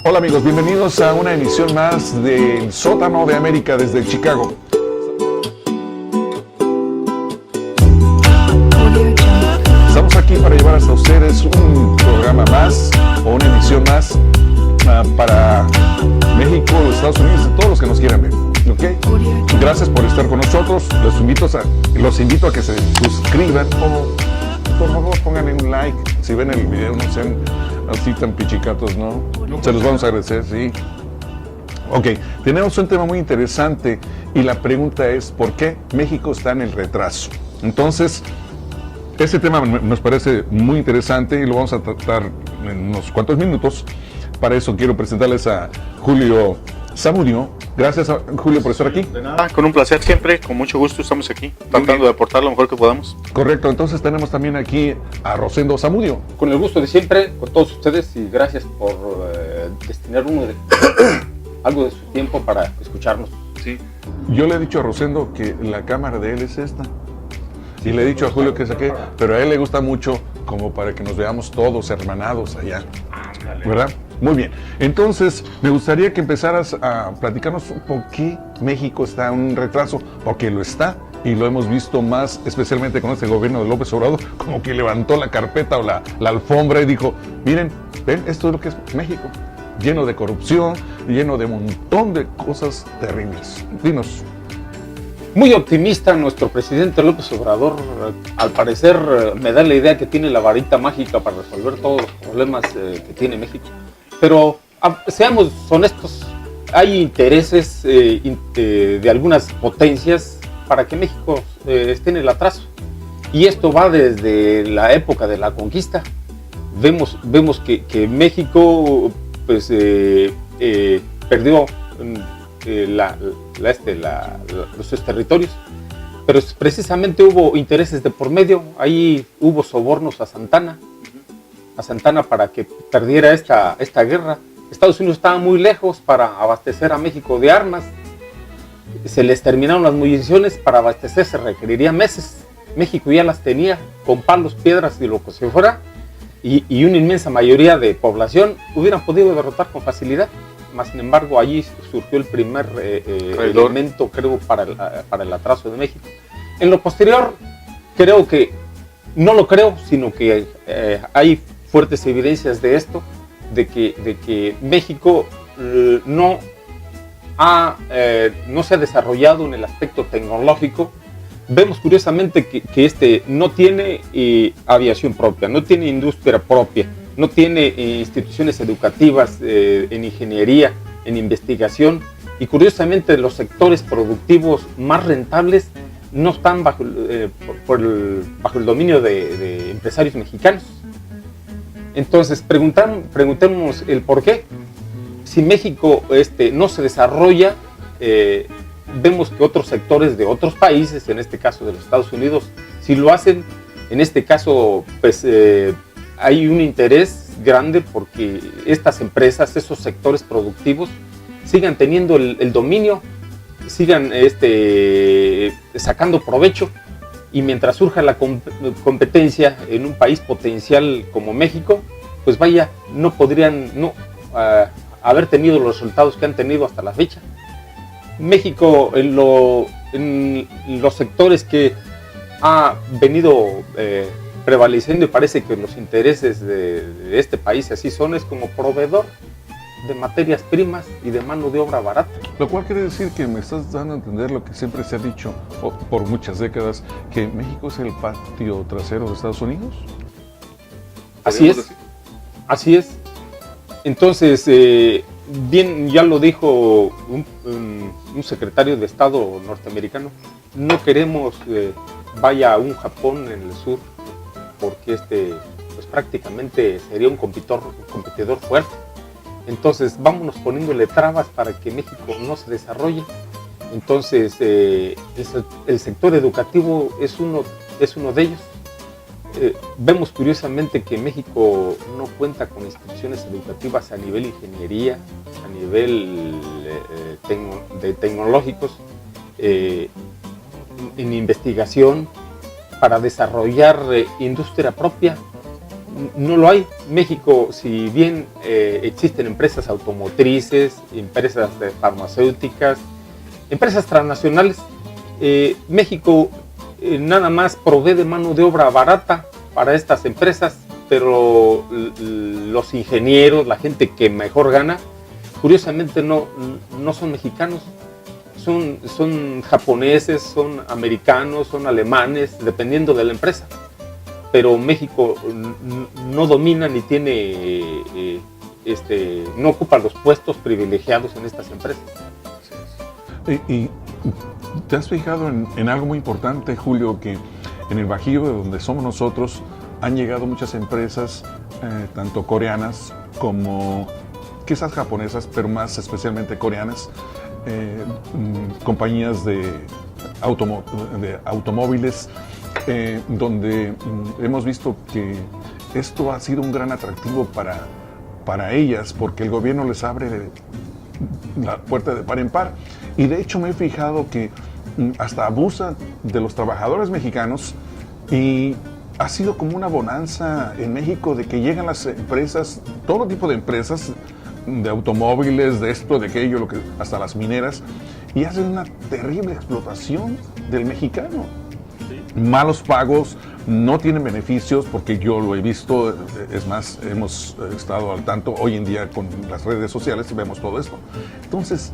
Hola amigos, bienvenidos a una emisión más del Sótano de América desde Chicago. Estamos aquí para llevar hasta ustedes un programa más o una emisión más para México, los Estados Unidos y todos los que nos quieran ver. ¿Okay? Gracias por estar con nosotros. Los invito a que se suscriban o por favor pónganle un like. Si ven el video, no sean así tan pichicatos, ¿no? Se los vamos a agradecer, sí. Ok, tenemos un tema muy interesante y la pregunta es ¿por qué México está en el retraso? Entonces, este tema nos parece muy interesante y lo vamos a tratar en unos cuantos minutos. Para eso quiero presentarles a Julio Zamudio. Gracias, Julio, por estar aquí. De nada, con un placer siempre, con mucho gusto estamos aquí, tratando de aportar lo mejor que podamos. Correcto, entonces tenemos también aquí a Rosendo Zamudio. Con el gusto de siempre, con todos ustedes, y gracias por destinar algo de su tiempo para escucharnos. Sí. Yo le he dicho a Rosendo que la cámara de él es esta. Y le he dicho a Julio que saqué, pero a él le gusta mucho como para que nos veamos todos hermanados allá. ¿Verdad? Muy bien. Entonces, me gustaría que empezaras a platicarnos por qué México está en un retraso, porque lo está, y lo hemos visto más, especialmente con este gobierno de López Obrador, como que levantó la carpeta o la alfombra y dijo, miren, ven, esto es lo que es México, lleno de corrupción, lleno de un montón de cosas terribles. Dinos. Muy optimista nuestro presidente López Obrador. Al parecer me da la idea que tiene la varita mágica para resolver todos los problemas que tiene México. Pero seamos honestos, hay intereses de algunas potencias para que México esté en el atraso. Y esto va desde la época de la conquista. Vemos que México pues, perdió sus territorios, pero precisamente hubo intereses de por medio. Ahí hubo sobornos a Santana para que perdiera esta guerra. Estados Unidos estaba muy lejos para abastecer a México de armas, se les terminaron las municiones, para abastecerse requeriría meses. México ya las tenía con palos, piedras y lo que se fuera, y una inmensa mayoría de población hubieran podido derrotar con facilidad. Más sin embargo, allí surgió el primer elemento, creo, para el atraso de México. En lo posterior, creo que, no lo creo, sino que hay fuertes evidencias de esto, de que México no se ha desarrollado en el aspecto tecnológico. Vemos curiosamente que no tiene aviación propia, no tiene industria propia, no tiene instituciones educativas en ingeniería, en investigación, y curiosamente los sectores productivos más rentables no están bajo el dominio de empresarios mexicanos. Entonces preguntemos el por qué. Si México no se desarrolla, vemos que otros sectores de otros países, en este caso de los Estados Unidos, sí lo hacen. En este caso, pues hay un interés grande porque estas empresas, esos sectores productivos, sigan teniendo el dominio, sigan sacando provecho, y mientras surja la competencia en un país potencial como México, pues vaya, no podrían haber tenido los resultados que han tenido hasta la fecha. México, en los sectores que ha venido prevaleciendo, y parece que los intereses de este país así son, es como proveedor de materias primas y de mano de obra barata. Lo cual quiere decir que me estás dando a entender lo que siempre se ha dicho por muchas décadas, que México es el patio trasero de Estados Unidos. Así es, así es. Entonces, bien, ya lo dijo un secretario de Estado norteamericano, no queremos vaya un Japón en el sur, porque pues prácticamente sería un competidor fuerte. Entonces vámonos poniéndole trabas para que México no se desarrolle. Entonces el sector educativo es uno de ellos. Vemos curiosamente que México no cuenta con instituciones educativas a nivel ingeniería, a nivel de tecnológicos, en investigación, para desarrollar industria propia. no lo hay. México, si bien existen empresas automotrices, empresas farmacéuticas, empresas transnacionales, México nada más provee de mano de obra barata para estas empresas, pero los ingenieros, la gente que mejor gana, curiosamente no son mexicanos, son japoneses, son americanos, son alemanes, dependiendo de la empresa. Pero México no domina ni tiene, no ocupa los puestos privilegiados en estas empresas. Y ¿te has fijado en algo muy importante, Julio, que en el Bajío, de donde somos nosotros, han llegado muchas empresas, tanto coreanas como quizás japonesas, pero más especialmente coreanas, compañías de automóviles, donde hemos visto que esto ha sido un gran atractivo para ellas, porque el gobierno les abre la puerta de par en par. Y de hecho me he fijado que hasta abusan de los trabajadores mexicanos, y ha sido como una bonanza en México de que llegan las empresas, todo tipo de empresas, de automóviles, de esto, de aquello, hasta las mineras, y hacen una terrible explotación del mexicano. Sí. Malos pagos, no tienen beneficios, porque yo lo he visto, es más, hemos estado al tanto hoy en día con las redes sociales y vemos todo esto. Entonces,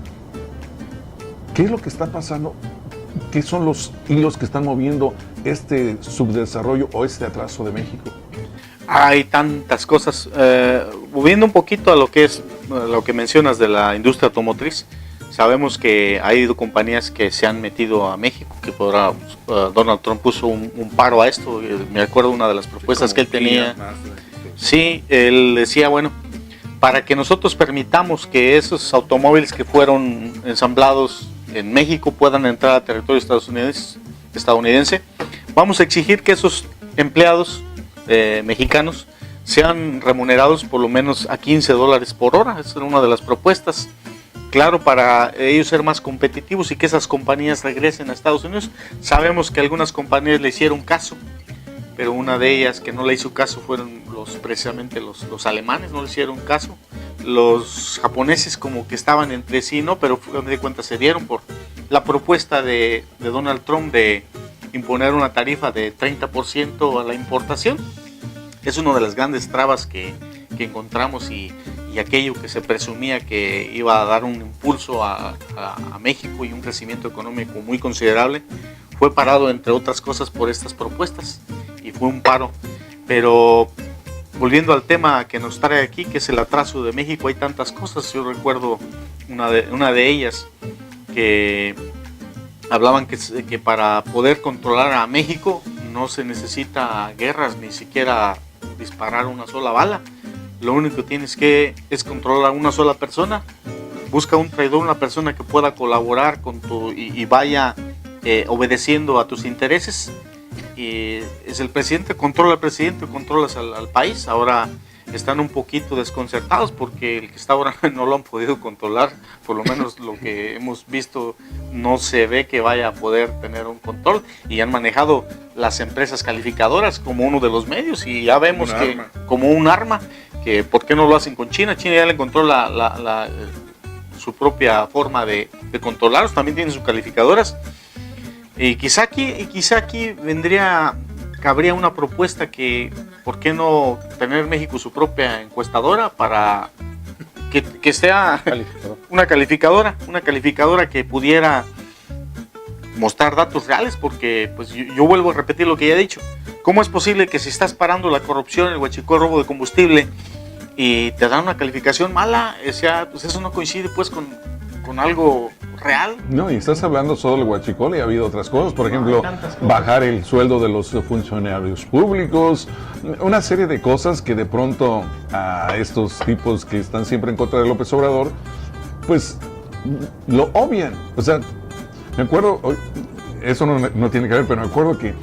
¿qué es lo que está pasando? ¿Qué son los hilos que están moviendo este subdesarrollo o este atraso de México? Hay tantas cosas. Volviendo un poquito a lo que mencionas de la industria automotriz, sabemos que ha habido compañías que se han metido a México, que Donald Trump puso un paro a esto. Me acuerdo una de las propuestas que él tenía. Sí, él decía, bueno, para que nosotros permitamos que esos automóviles que fueron ensamblados en México puedan entrar a territorio estadounidense, vamos a exigir que esos empleados mexicanos sean remunerados por lo menos a $15 por hora. Esa era una de las propuestas, claro, para ellos ser más competitivos y que esas compañías regresen a Estados Unidos. Sabemos que algunas compañías le hicieron caso, pero una de ellas que no le hizo caso fueron precisamente los alemanes, no le hicieron caso. Los japoneses como que estaban entre sí, ¿no? Pero de cuenta se dieron por la propuesta de Donald Trump de imponer una tarifa de 30% a la importación. Es una de las grandes trabas que encontramos, y aquello que se presumía que iba a dar un impulso a México y un crecimiento económico muy considerable, fue parado, entre otras cosas, por estas propuestas, y fue un paro. Pero volviendo al tema que nos trae aquí, que es el atraso de México, hay tantas cosas. Yo recuerdo una de ellas que hablaban que para poder controlar a México no se necesita guerras, ni siquiera disparar una sola bala. Lo único que tienes que es controlar a una sola persona. Busca un traidor, una persona que pueda colaborar con y vaya obedeciendo a tus intereses. Y es el presidente, controla al presidente, controlas al país. Ahora están un poquito desconcertados porque el que está ahora no lo han podido controlar. Por lo menos lo que hemos visto, no se ve que vaya a poder tener un control, y han manejado las empresas calificadoras como uno de los medios, y ya vemos como un arma, que ¿por qué no lo hacen con China? China ya le encontró su propia forma de controlarlos, también tienen sus calificadoras. Y quizá aquí cabría una propuesta que, ¿por qué no tener México su propia encuestadora para que sea una calificadora que pudiera mostrar datos reales? Porque pues yo vuelvo a repetir lo que ya he dicho. ¿Cómo es posible que si estás parando la corrupción, el huachicol, el robo de combustible, y te dan una calificación mala, pues eso no coincide pues con algo real? No, y estás hablando solo del huachicol, y ha habido otras cosas, por ejemplo, bajar el sueldo de los funcionarios públicos, una serie de cosas que de pronto a estos tipos que están siempre en contra de López Obrador, pues lo obvian. O sea, me acuerdo, eso no tiene que ver, pero me acuerdo que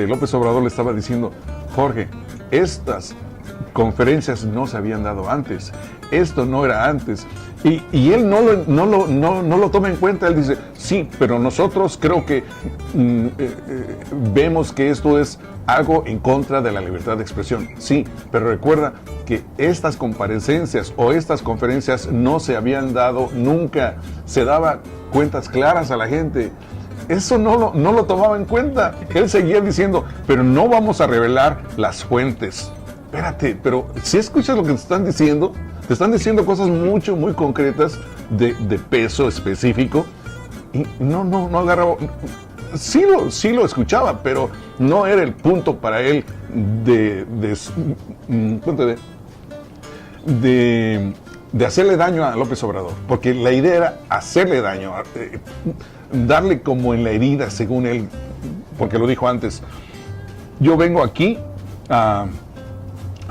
López Obrador le estaba diciendo: Jorge, estas conferencias no se habían dado antes. esto no era antes. Y él no lo toma en cuenta. Él dice, sí, pero nosotros creo que vemos que esto es algo en contra de la libertad de expresión. Sí, pero recuerda que estas comparecencias o estas conferencias no se habían dado nunca. Se daba cuentas claras a la gente. Eso no lo tomaba en cuenta. Él seguía diciendo, pero no vamos a revelar las fuentes. Espérate, pero si escuchas lo que te están diciendo cosas muy concretas de peso específico, y no agarraba. Sí lo escuchaba, pero no era el punto para él de hacerle daño a López Obrador, porque la idea era hacerle daño, darle como en la herida, según él, porque lo dijo antes. Yo vengo aquí a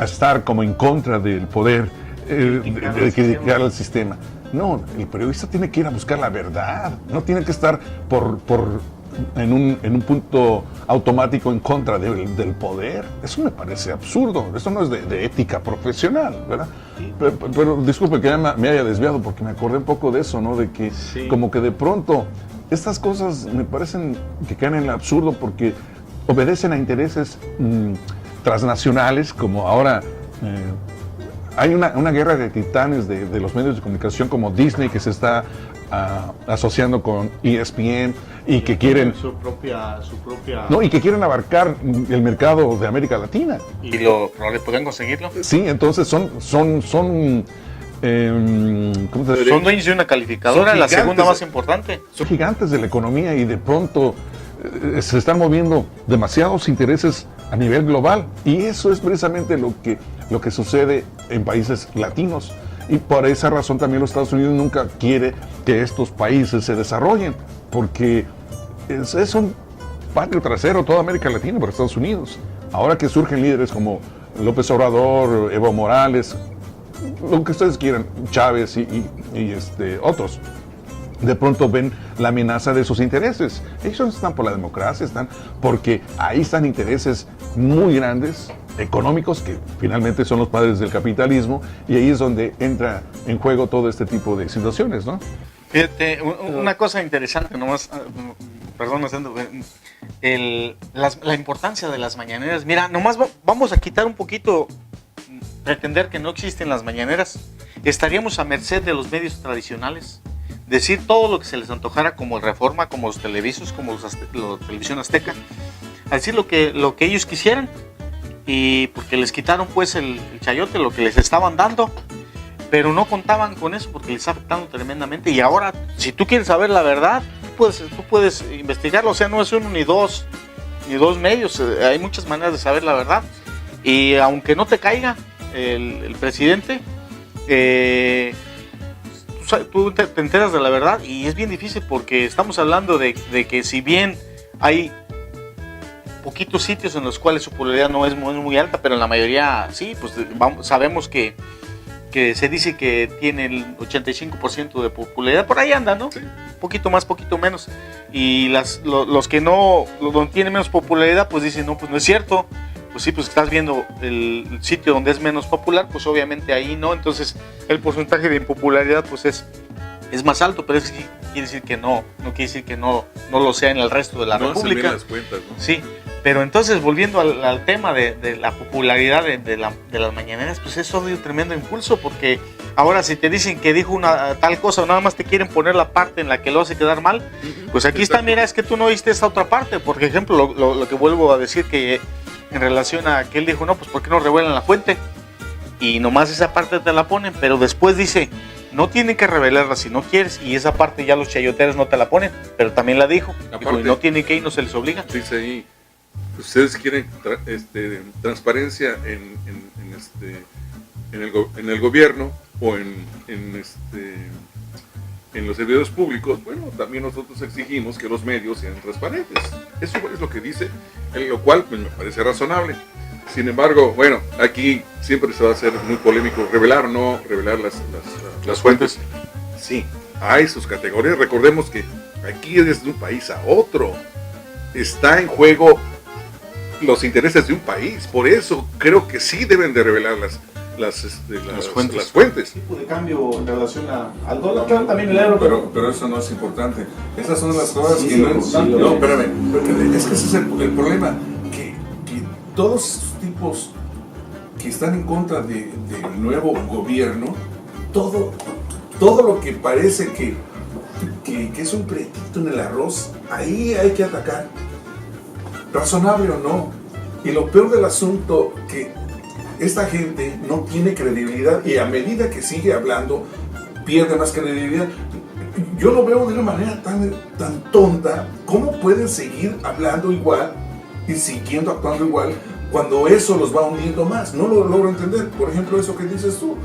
estar como en contra del poder, de criticar al sistema. No, el periodista tiene que ir a buscar la verdad, no tiene que estar en un punto automático en contra del poder. Eso me parece absurdo, eso no es de ética profesional, ¿verdad? Pero disculpe que ya me haya desviado, porque me acordé un poco de eso, ¿no? De que como que de pronto estas cosas me parecen que caen en el absurdo porque obedecen a intereses transnacionales, como ahora hay una guerra de titanes de los medios de comunicación, como Disney, que se está asociando con ESPN y que quieren su propia no, y que quieren abarcar el mercado de América Latina. ¿Y no le pueden conseguirlo? Sí, entonces son ¿cómo te diría? Son dueños de una calificadora, la segunda más importante. Son gigantes de la economía y de pronto se están moviendo demasiados intereses a nivel global, y eso es precisamente lo que sucede en países latinos, y por esa razón también los Estados Unidos nunca quiere que estos países se desarrollen, porque es un patio trasero toda América Latina por Estados Unidos. Ahora que surgen líderes como López Obrador, Evo Morales, lo que ustedes quieran, Chávez y otros, de pronto ven la amenaza de sus intereses. Ellos no están por la democracia, están porque ahí están intereses muy grandes, económicos, que finalmente son los padres del capitalismo, y ahí es donde entra en juego todo este tipo de situaciones, ¿no? Fíjate, una cosa interesante, nomás, perdón, la importancia de las mañaneras. Mira, nomás vamos a quitar un poquito, pretender que no existen las mañaneras. Estaríamos a merced de los medios tradicionales. Decir todo lo que se les antojara, como el Reforma, como los televisos, como la Televisión Azteca, a decir lo que ellos quisieran, y porque les quitaron pues el chayote, lo que les estaban dando, pero no contaban con eso porque les está afectando tremendamente. Y ahora, si tú quieres saber la verdad, tú puedes investigarlo. O sea, no es uno ni dos medios, hay muchas maneras de saber la verdad. Y aunque no te caiga el presidente, tú te enteras de la verdad, y es bien difícil porque estamos hablando de que si bien hay poquitos sitios en los cuales su popularidad no es muy alta, pero en la mayoría sí, pues sabemos que se dice que tiene el 85% de popularidad, por ahí anda, ¿no? Sí. Poquito más, poquito menos. Y los que no tienen menos popularidad, pues dicen, no, pues no es cierto. Pues sí, pues estás viendo el sitio donde es menos popular, pues obviamente ahí no. Entonces el porcentaje de impopularidad pues es más alto, pero eso sí quiere decir que no quiere decir que no lo sea en el resto de la República. No se ven las cuentas, ¿no? Sí, pero entonces volviendo al tema de la popularidad de las mañaneras, pues eso dio tremendo impulso, porque ahora si te dicen que dijo una tal cosa o nada más te quieren poner la parte en la que lo hace quedar mal, pues aquí está, mira, es que tú no viste esta otra parte. Por ejemplo, lo que vuelvo a decir, que en relación a que él dijo, no, pues ¿por qué no revelan la fuente? Y nomás esa parte te la ponen, pero después dice, no tienen que revelarla si no quieres, y esa parte ya los chayoteros no te la ponen, pero también la dijo. Dijo, y no tienen que ir, no se les obliga. Dice ahí, ustedes quieren transparencia en el gobierno o en los servidores públicos. Bueno, también nosotros exigimos que los medios sean transparentes. Eso es lo que dice, en lo cual pues, me parece razonable. Sin embargo, bueno, aquí siempre se va a hacer muy polémico revelar o no revelar las fuentes. Sí, hay sus categorías. Recordemos que aquí es de un país a otro. Está en juego los intereses de un país. Por eso creo que sí deben de revelarlas. las fuentes. Tipo de cambio en relación al dólar, claro, también el euro, pero eso no es importante. Esas son las cosas que no es. Sí, No, espérame. Es que ese es el problema. Que todos esos tipos que están en contra del nuevo gobierno, todo lo que parece que es un pretito en el arroz, ahí hay que atacar. Razonable o no. Y lo peor del asunto, que esta gente no tiene credibilidad y a medida que sigue hablando, pierde más credibilidad. Yo lo veo de una manera tan tonta. ¿Cómo pueden seguir hablando igual y siguiendo actuando igual cuando eso los va hundiendo más? No lo logro entender. Por ejemplo, eso que dices tú.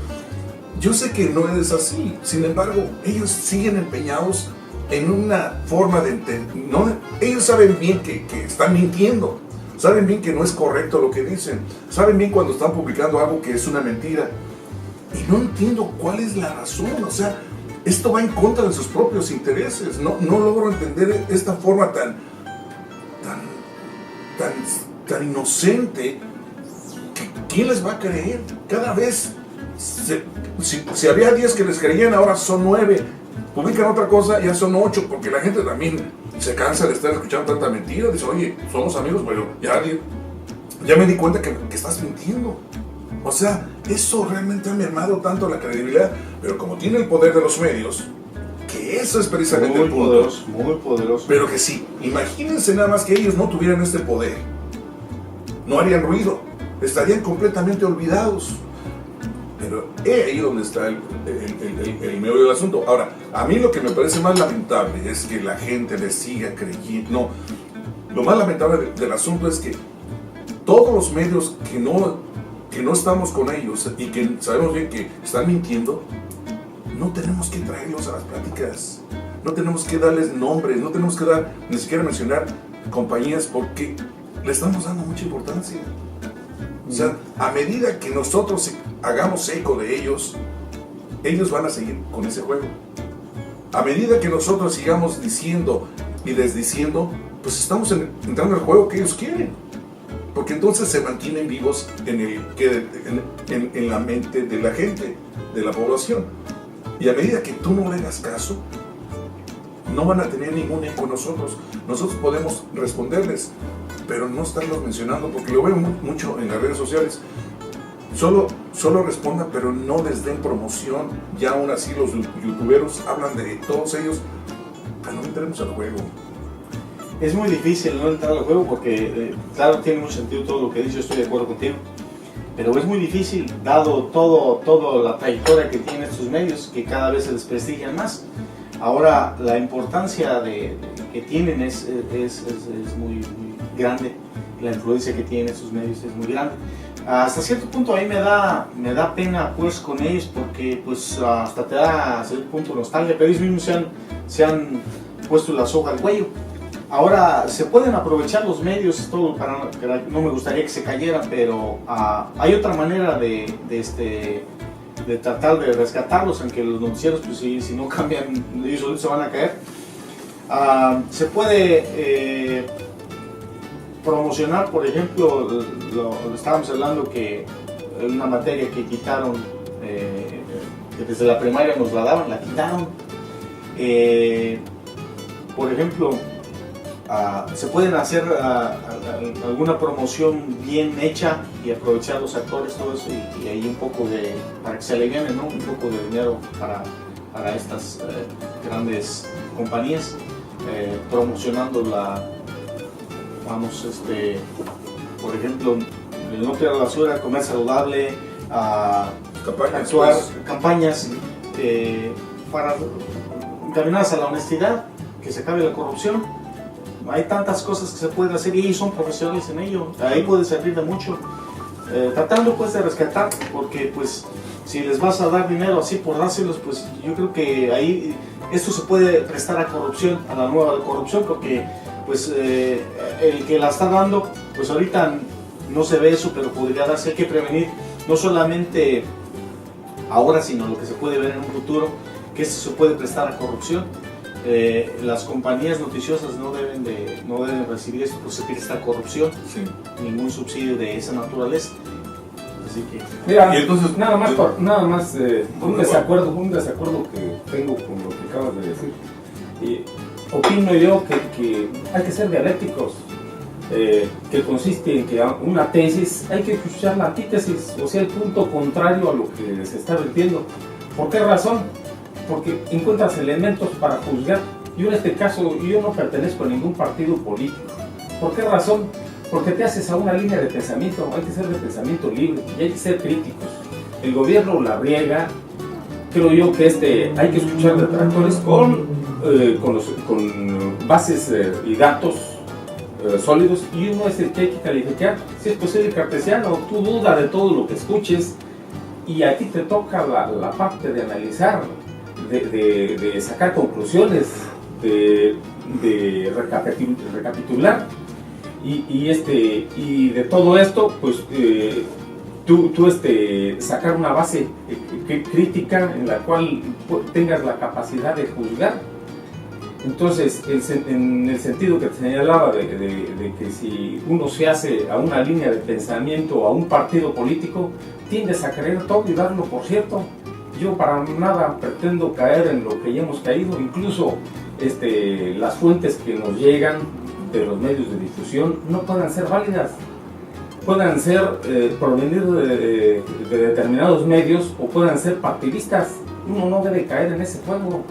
Yo sé que no es así. Sin embargo, ellos siguen empeñados en una forma de entender. ¿No? Ellos saben bien que están mintiendo. Saben bien que no es correcto lo que dicen. Saben bien cuando están publicando algo que es una mentira. Y no entiendo cuál es la razón. O sea, esto va en contra de sus propios intereses. No logro entender esta forma tan inocente. ¿Quién les va a creer? Cada vez, si había 10 que les creían, ahora son 9. Publican otra cosa, ya son 8, porque la gente también se cansa de estar escuchando tanta mentira. Dice, oye, somos amigos, pero ya me di cuenta que estás mintiendo. O sea, eso realmente ha mermado tanto la credibilidad. Pero como tiene el poder de los medios, que eso es precisamente muy el punto. poderoso, muy poderoso. Pero que sí, imagínense nada más que ellos no tuvieran este poder. No harían ruido, estarían completamente olvidados. Pero ahí donde está el meollo del asunto. Ahora, a mí lo que me parece más lamentable es que la gente le siga creyendo. No, lo más lamentable del asunto es que todos los medios que no estamos con ellos y que sabemos bien que están mintiendo, no tenemos que traerlos a las pláticas. No tenemos que darles nombres, no tenemos que ni siquiera mencionar compañías, porque le estamos dando mucha importancia. O sea, a medida que nosotros hagamos eco de ellos van a seguir con ese juego. A medida que nosotros sigamos diciendo y desdiciendo, pues estamos entrando al juego que ellos quieren. Porque entonces se mantienen vivos en la mente de la gente, de la población. Y a medida que tú no le hagas caso, no van a tener ningún eco nosotros. Nosotros podemos responderles, pero no estarlos mencionando, porque lo veo mucho en las redes sociales. Solo respondan, pero no les den promoción. Ya aún así los youtuberos hablan de todos ellos, pero no entremos al juego. Es muy difícil no entrar al juego porque, claro, tiene mucho sentido todo lo que dices, yo estoy de acuerdo contigo. Pero es muy difícil, dado toda la trayectoria que tienen estos medios, que cada vez se desprestigian más. Ahora, la importancia que tienen es muy grande, la influencia que tienen estos medios es muy grande. Hasta cierto punto a mí me da pena pues con ellos, porque pues hasta te da a cierto punto nostalgia, pero ellos mismos se han puesto la soga al cuello. Ahora se pueden aprovechar los medios, todo no me gustaría que se cayeran, pero hay otra manera de tratar de rescatarlos, aunque los noticieros, pues si no cambian, ellos solitos se van a caer. Se puede promocionar, por ejemplo, lo estábamos hablando que una materia que quitaron, que desde la primaria nos la daban, la quitaron. Por ejemplo, se pueden hacer alguna promoción bien hecha y aprovechar los actores, todo eso, y ahí un poco para que se alivianen, ¿no? Un poco de dinero para estas grandes compañías, promocionando por ejemplo, el no tirar la basura, comer saludable, campañas para encaminadas a la honestidad, que se acabe la corrupción. Hay tantas cosas que se pueden hacer y ellos son profesionales en ello. Ahí puede servir de mucho, tratando pues de rescatar, porque pues si les vas a dar dinero así por dárselos, pues yo creo que ahí esto se puede prestar a corrupción, a la nueva corrupción, porque pues el que la está dando, pues ahorita no se ve eso, pero podría darse. Hay que prevenir, no solamente ahora, sino lo que se puede ver en un futuro, que esto se puede prestar a corrupción. Las compañías noticiosas no deben recibir esto por servir esta corrupción, sí. Ningún subsidio de esa naturaleza. Así que, Mira, Y entonces, nada más un desacuerdo que tengo con lo que acabas de decir. Opino yo que hay que ser dialécticos, que consiste en que una tesis hay que escuchar la antítesis, o sea, el punto contrario a lo que se está vertiendo. ¿Por qué razón? Porque encuentras elementos para juzgar. Yo en este caso, yo no pertenezco a ningún partido político. ¿Por qué razón? Porque te haces a una línea de pensamiento, hay que ser de pensamiento libre y hay que ser críticos. El gobierno la riega, creo yo que hay que escuchar detractores con bases y datos sólidos, y uno es el que hay que calificar. Si es posible cartesiano, tú duda de todo lo que escuches y a ti te toca la parte de analizar, de sacar conclusiones, de recapitular. Y de todo esto, pues tú sacar una base crítica en la cual tengas la capacidad de juzgar. Entonces, en el sentido que te señalaba de que si uno se hace a una línea de pensamiento o a un partido político, tiendes a creer todo y darlo por cierto. Yo para nada pretendo caer en lo que ya hemos caído, incluso las fuentes que nos llegan de los medios de difusión no puedan ser válidas, puedan ser provenir de determinados medios o puedan ser partidistas. Uno no debe caer en ese juego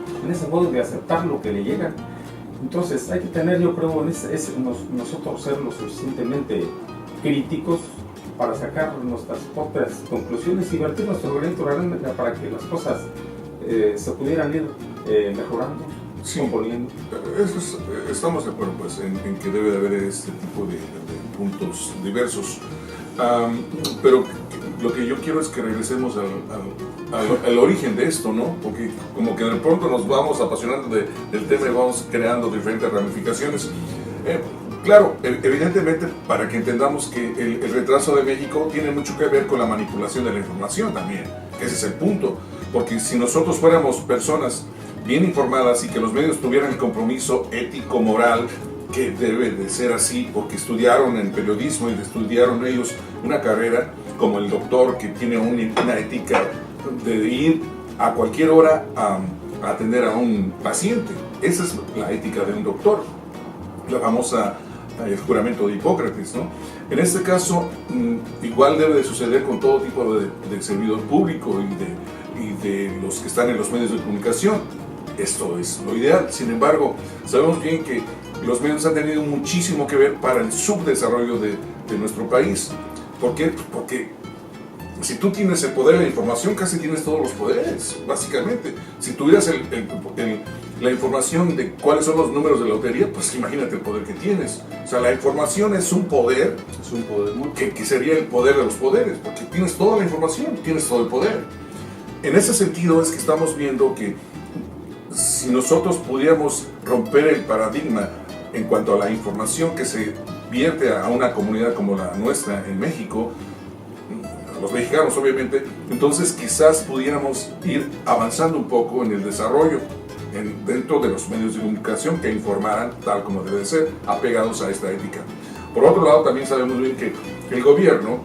de aceptar lo que le llega. Entonces hay que tener, yo creo, nosotros ser lo suficientemente críticos para sacar nuestras propias conclusiones y vertir nuestro granito de arena para que las cosas se pudieran ir mejorando. Sí, componiendo. Estamos de acuerdo pues, en que debe de haber este tipo de puntos diversos. Pero lo que yo quiero es que regresemos al origen de esto, ¿no? Porque como que de pronto nos vamos apasionando del tema y vamos creando diferentes ramificaciones. Claro, evidentemente, para que entendamos que el retraso de México tiene mucho que ver con la manipulación de la información también, que ese es el punto. Porque si nosotros fuéramos personas bien informadas y que los medios tuvieran el compromiso ético, moral, que debe de ser así, porque estudiaron en periodismo y estudiaron ellos una carrera, como el doctor que tiene una ética de ir a cualquier hora a atender a un paciente. Esa es la ética de un doctor, la famosa el juramento de Hipócrates, ¿no? En este caso, igual debe de suceder con todo tipo de servidor público y de los que están en los medios de comunicación. Esto es lo ideal. Sin embargo, sabemos bien que los medios han tenido muchísimo que ver para el subdesarrollo de nuestro país. ¿Por qué? Porque si tú tienes el poder de la información, casi tienes todos los poderes, básicamente. Si tuvieras la información de cuáles son los números de la lotería, pues imagínate el poder que tienes. O sea, la información es un poder que sería el poder de los poderes, porque tienes toda la información, tienes todo el poder. En ese sentido es que estamos viendo que si nosotros pudiéramos romper el paradigma en cuanto a la información que se vierte a una comunidad como la nuestra en México, a los mexicanos obviamente, entonces quizás pudiéramos ir avanzando un poco en el desarrollo dentro de los medios de comunicación que informaran tal como debe ser, apegados a esta ética. Por otro lado, también sabemos bien que el gobierno,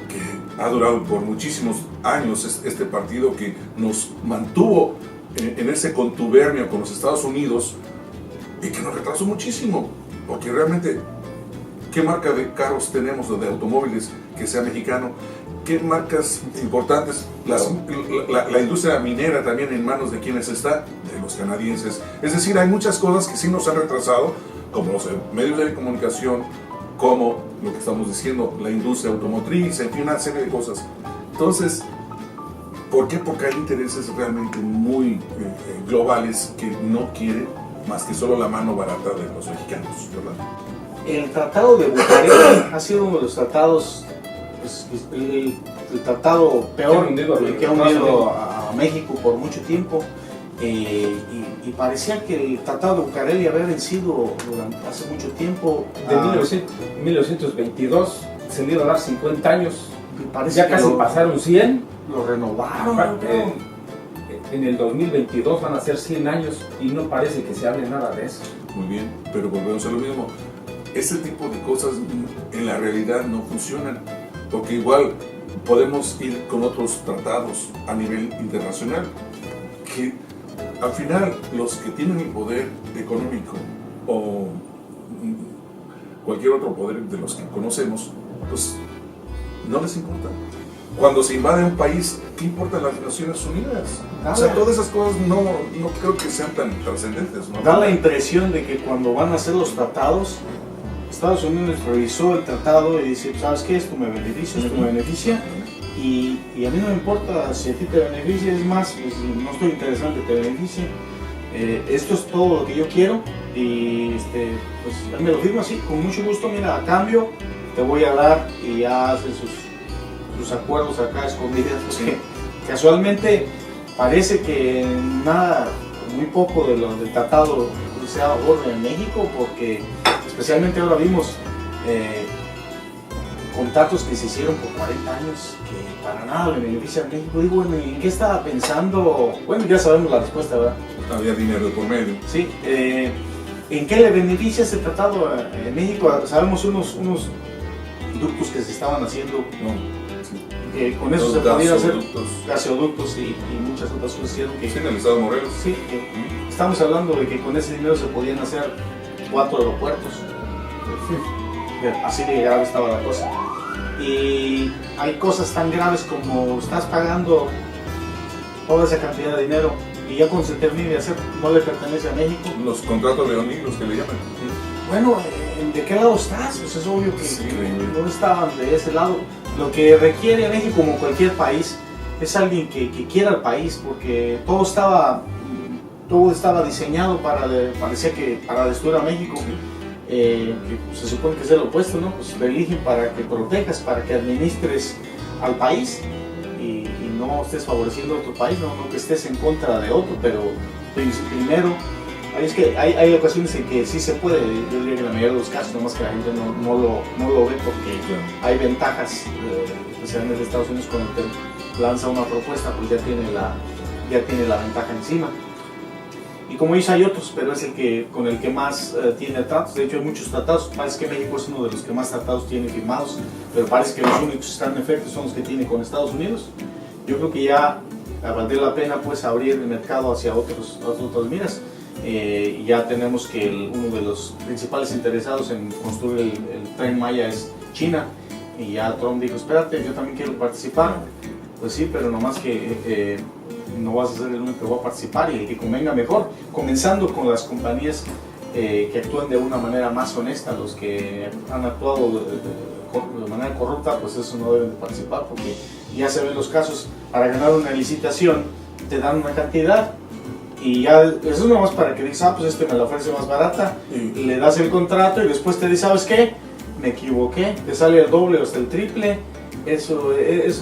que ha durado por muchísimos años este partido que nos mantuvo en ese contubernio con los Estados Unidos y que nos retrasó muchísimo, porque realmente, ¿qué marca de carros tenemos o de automóviles que sea mexicano? ¿Qué marcas importantes? La industria minera también en manos de quienes está, de los canadienses. Es decir, hay muchas cosas que sí nos han retrasado, como los medios de comunicación, como lo que estamos diciendo, la industria automotriz, en fin, una serie de cosas. Entonces, ¿por qué? Porque hay intereses realmente muy globales que no quieren más que solo la mano barata de los mexicanos, ¿verdad? El Tratado de Bucareli ha sido uno de los tratados, pues, el tratado peor que ha hundido a México por mucho tiempo. Y parecía que el Tratado de Bucareli había vencido hace mucho tiempo. De 1922 se le iba a dar 50 años. Ya casi pasaron 100. Lo renovaron. En el 2022 van a ser 100 años y no parece que se hable nada de eso. Muy bien, pero volvemos a lo mismo. Ese tipo de cosas en la realidad no funcionan, porque igual podemos ir con otros tratados a nivel internacional, que al final los que tienen el poder económico o cualquier otro poder de los que conocemos, pues no les importa. Cuando se invade un país, ¿qué importan las Naciones Unidas? O sea, todas esas cosas no creo que sean tan trascendentes, ¿no? Da la impresión de que cuando van a hacer los tratados, Estados Unidos revisó el tratado y dice, ¿sabes qué? Esto me beneficia, esto me beneficia, y a mí no me importa si a ti te beneficia, es más, pues, no estoy interesado en que te beneficie, esto es todo lo que yo quiero, y pues me lo firmo así, con mucho gusto, mira, a cambio te voy a dar, y ya hacen sus acuerdos acá escondidas, porque casualmente parece que nada, muy poco del tratado se ha orden en México, porque especialmente ahora vimos contratos que se hicieron por 40 años que para nada le benefician a México. Digo, bueno, ¿en qué estaba pensando? Bueno, ya sabemos la respuesta, ¿verdad? Había dinero por medio. Sí, ¿en qué le beneficia ese tratado a México? Sabemos unos ductos que se estaban haciendo, que con eso se podían hacer gasoductos y muchas otras cosas hicieron que... Sí, en el estado de Morelos. Sí, estamos hablando de que con ese dinero se podían hacer 4 aeropuertos. Así de grave estaba la cosa. Y hay cosas tan graves como estás pagando toda esa cantidad de dinero y ya cuando se termine de hacer no le pertenece a México. Los contratos leoninos que le llaman. Bueno, ¿de qué lado estás? Pues es obvio que no estaban de ese lado. Lo que requiere México, como cualquier país, es alguien que quiera el país, porque todo estaba diseñado parecía que para destruir a México. Que se supone que es el opuesto, ¿no? Pues te eligen para que protejas, para que administres al país y no estés favoreciendo a otro país, no que estés en contra de otro, pero primero, es que hay ocasiones en que sí se puede, yo diría que en la mayoría de los casos, nomás que la gente no lo ve porque hay ventajas, especialmente en Estados Unidos cuando te lanza una propuesta, pues ya tiene la ventaja encima. Y como dice, hay otros, pero es con el que más tiene tratos. De hecho, hay muchos tratados. Parece que México es uno de los que más tratados tiene firmados, pero parece que los únicos que están en efecto son los que tiene con Estados Unidos. Yo creo que ya valdría la pena pues abrir el mercado hacia otras miras. Y ya tenemos que uno de los principales interesados en construir el Tren Maya es China. Y ya Trump dijo, espérate, yo también quiero participar. Pues sí, pero nomás que... no vas a ser el único que va a participar y el que convenga mejor, comenzando con las compañías que actúan de una manera más honesta. Los que han actuado de manera corrupta, pues eso no deben de participar, porque ya se ven los casos, para ganar una licitación te dan una cantidad y ya eso es nomás para que digas, pues me la ofrece más barata, y le das el contrato y después te dices, ¿sabes qué? Me equivoqué, te sale el doble o hasta el triple. Eso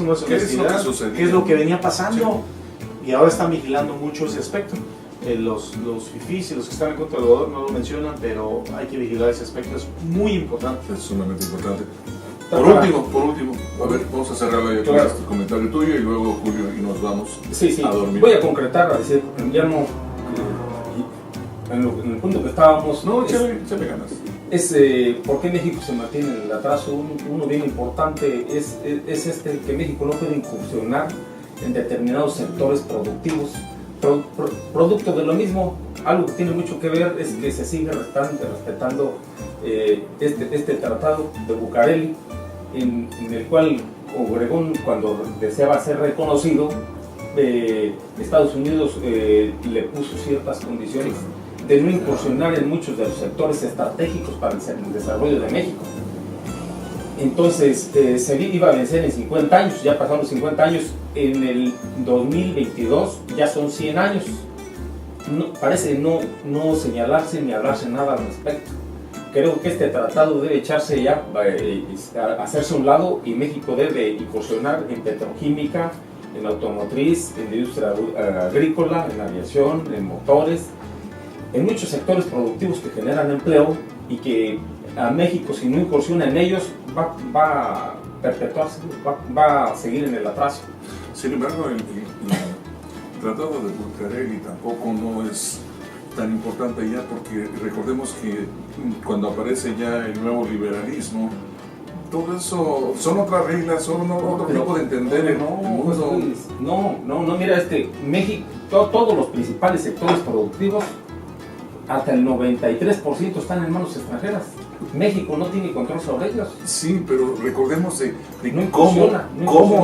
no es honestidad. ¿Qué es lo que venía pasando? Sí. Y ahora están vigilando mucho ese aspecto. Los fifís y los que están en contra del gobierno no lo mencionan, pero hay que vigilar ese aspecto, es muy importante. Es sumamente importante. Por último, a ver, vamos a cerrar con este comentario tuyo y luego Julio y nos vamos a dormir. Voy a concretar, a decir, ya no, en el punto que estábamos, échale ganas. Es por qué México se mantiene en el atraso. Uno bien importante es que México no puede incursionar en determinados sectores productivos, producto de lo mismo. Algo que tiene mucho que ver es que se sigue respetando este tratado de Bucareli, en el cual Obregón, cuando deseaba ser reconocido, Estados Unidos le puso ciertas condiciones de no incursionar en muchos de los sectores estratégicos para el desarrollo de México. Entonces se iba a vencer en 50 años, ya pasaron los 50 años, en el 2022 ya son 100 años. Parece no señalarse ni hablarse nada al respecto. Creo que este tratado debe echarse ya, hacerse a un lado, y México debe incursionar en petroquímica, en automotriz, en la industria agrícola, en aviación, en motores, en muchos sectores productivos que generan empleo, y que a México, si no incursiona en ellos, va a perpetuarse, va a seguir en el atraso. Sin embargo, el Tratado de Bucareli tampoco no es tan importante ya, porque recordemos que cuando aparece ya el nuevo liberalismo, todo eso son otras reglas, son otro tipo de entender el mundo. No, mira, México, todos los principales sectores productivos, hasta el 93% están en manos extranjeras. México no tiene control sobre ellos. Sí, pero recordemos de No cómo funciona.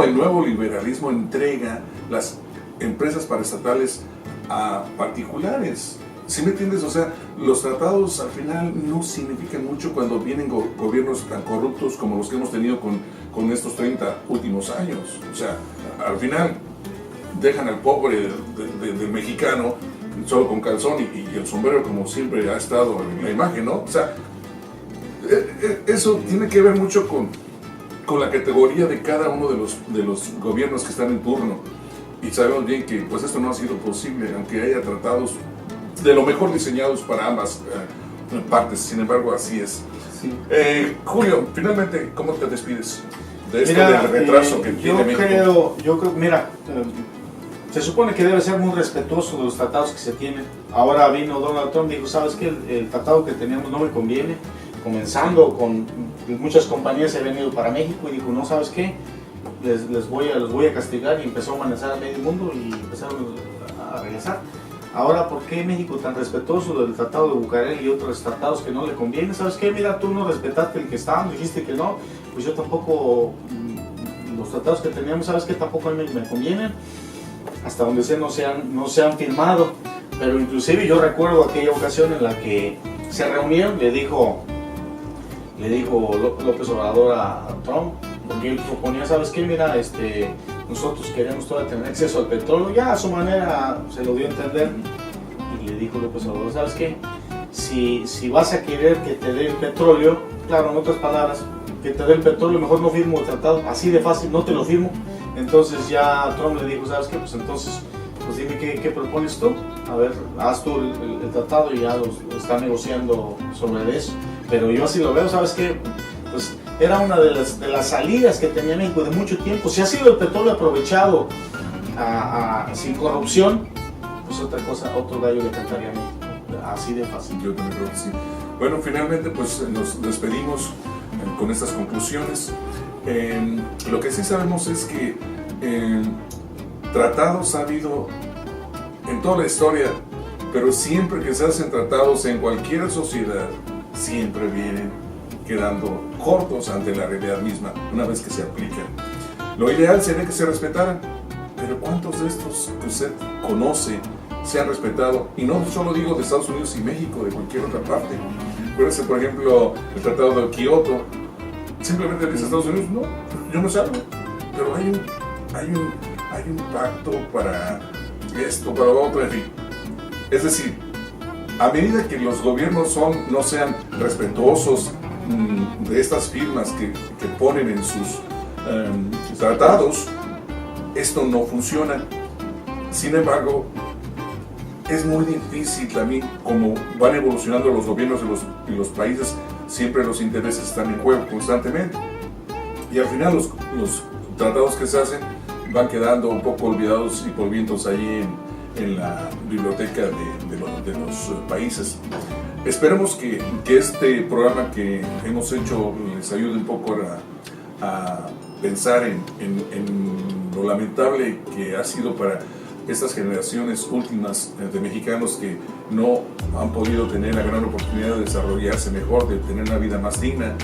el nuevo liberalismo entrega las empresas paraestatales a particulares. ¿Sí me entiendes? O sea, los tratados al final no significan mucho cuando vienen gobiernos tan corruptos como los que hemos tenido con estos 30 últimos años. O sea, al final dejan al pobre del mexicano solo con calzón y el sombrero, como siempre ha estado en la imagen, ¿no? O sea, eso tiene que ver mucho con la categoría de cada uno de los gobiernos que están en turno. Y sabemos bien que pues esto no ha sido posible, aunque haya tratados de lo mejor diseñados para ambas partes. Sin embargo, así es. Sí. Julio, finalmente, ¿cómo te despides de esto del retraso que tiene México? Yo creo, mira, se supone que debe ser muy respetuoso de los tratados que se tienen. Ahora vino Donald Trump y dijo, ¿sabes qué? El tratado que teníamos no me conviene. Comenzando con muchas compañías se han venido para México y dijo, no, ¿sabes qué? Los voy a castigar, y empezó a amenazar a medio mundo y empezaron a regresar. Ahora, ¿por qué México tan respetuoso del Tratado de Bucareli y otros tratados que no le convienen? ¿Sabes qué? Mira, tú no respetaste el que estábamos, dijiste que no, pues yo tampoco, los tratados que teníamos, ¿sabes qué? Tampoco a mí me convienen, hasta donde sea no se han firmado. Pero inclusive yo recuerdo aquella ocasión en la que se reunieron, le dijo López Obrador a Trump, porque él proponía, ¿sabes qué? Mira, nosotros queremos todavía tener acceso al petróleo, ya a su manera se lo dio a entender, y le dijo López Obrador, ¿sabes qué? Si vas a querer que te dé el petróleo, claro, en otras palabras, que te dé el petróleo, mejor no firmo el tratado, así de fácil, no te lo firmo. Entonces ya Trump le dijo, ¿sabes qué? Pues entonces, pues dime qué propones tú, a ver, haz tú el tratado y ya está negociando sobre eso. Pero yo así lo veo, ¿sabes qué? Pues era una de las salidas que tenía México de mucho tiempo. Si ha sido el petróleo aprovechado sin corrupción, pues otra cosa, otro gallo le cantaría a México. Así de fácil. Yo también creo que sí. Bueno, finalmente pues nos despedimos con estas conclusiones. Lo que sí sabemos es que tratados ha habido en toda la historia, pero siempre que se hacen tratados en cualquier sociedad, siempre vienen quedando cortos ante la realidad misma una vez que se aplican. Lo ideal sería que se respetaran, pero ¿cuántos de estos que usted conoce se han respetado? Y no solo digo de Estados Unidos y México, de cualquier otra parte. Acuérdense, por ejemplo, el Tratado de Kioto. Simplemente dice Estados Unidos, no, yo no salgo, pero hay un pacto para esto, para lo otro, en fin. Es decir, a medida que los gobiernos no sean respetuosos de estas firmas que ponen en sus tratados, esto no funciona. Sin embargo, es muy difícil también, como van evolucionando los gobiernos de los países, siempre los intereses están en juego constantemente. Y al final los tratados que se hacen van quedando un poco olvidados y polvientos allí en la biblioteca de los países. Esperemos que este programa que hemos hecho les ayude un poco a pensar en lo lamentable que ha sido para estas generaciones últimas de mexicanos que no han podido tener la gran oportunidad de desarrollarse mejor, de tener una vida más digna,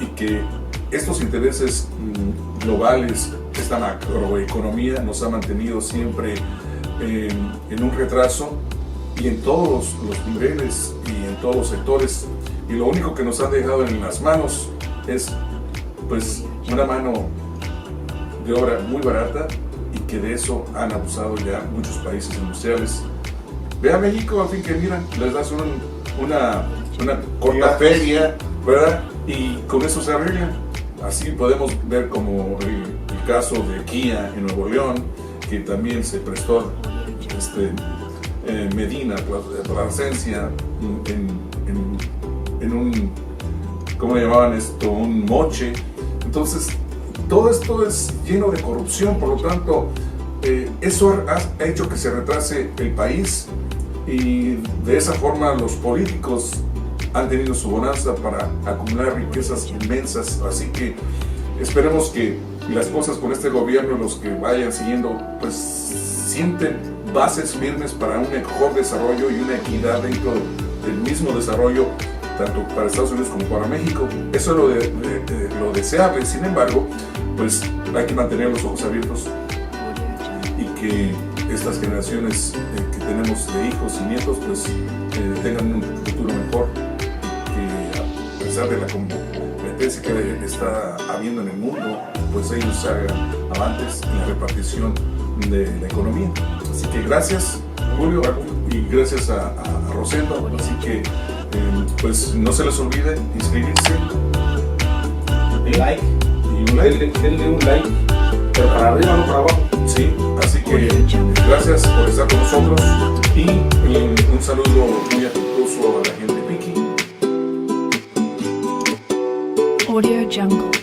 y que estos intereses globales, esta macroeconomía nos ha mantenido siempre en un retraso y en todos los niveles y en todos los sectores, y lo único que nos han dejado en las manos es pues una mano de obra muy barata, y que de eso han abusado ya muchos países industriales. Ve a México, al fin, que miran, les das una corta feria, ¿verdad? Y con eso se arreglan. Así podemos ver como el caso de Kia en Nuevo León, que también se prestó Medina, Plasencia, en un, ¿cómo le llamaban esto? Un moche. Entonces, todo esto es lleno de corrupción, por lo tanto, eso ha hecho que se retrase el país, y de esa forma los políticos han tenido su bonanza para acumular riquezas inmensas. Así que esperemos que las cosas con este gobierno, los que vayan siguiendo, pues sienten bases firmes para un mejor desarrollo y una equidad dentro del mismo desarrollo, tanto para Estados Unidos como para México. Eso es lo deseable. Sin embargo, pues hay que mantener los ojos abiertos y que estas generaciones que tenemos de hijos y nietos pues tengan un futuro mejor, que a pesar de la competencia que está habiendo en el mundo, pues ellos hagan avances en la repartición de la economía. Así que gracias, Julio, y gracias a Rosendo. Así que pues no se les olvide inscribirse, like, y un like. Denle un like, pero para arriba, no para abajo. Sí, así que gracias por estar con nosotros y un saludo muy afectuoso a la gente Piki. Audio Jungle.